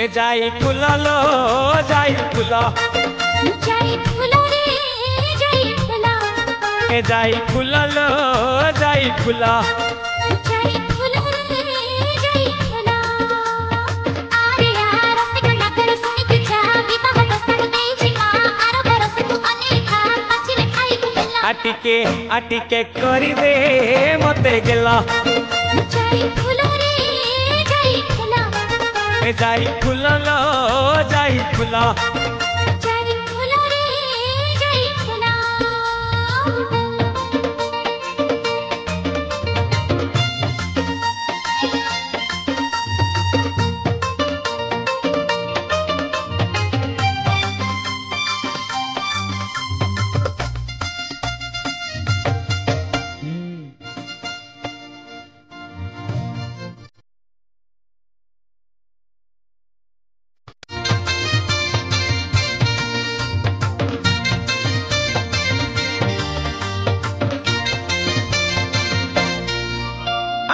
ए जाई फूल लो जाई फूल जाई फूल रे जाई फूल ए जाई फूल लो जाई फूल जाई फूल रे जाई फूल आरे यार रसिकता कर सुनी के चाबी का प्रस्ताव देछि मा आर बरस तू अनेखा पछिले खाई गुला आटिके करी दे मते गेला जाई फूल रे जाई फूल ए जाई फूल लो जाई फूल जाई फूल रे जाई फूल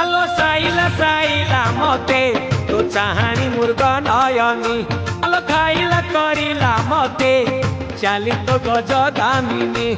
आलो साइला साइला मते तो चाहानी मुर्गा नयनी आलो खाइला करिला मते चाली तो गज दामिनी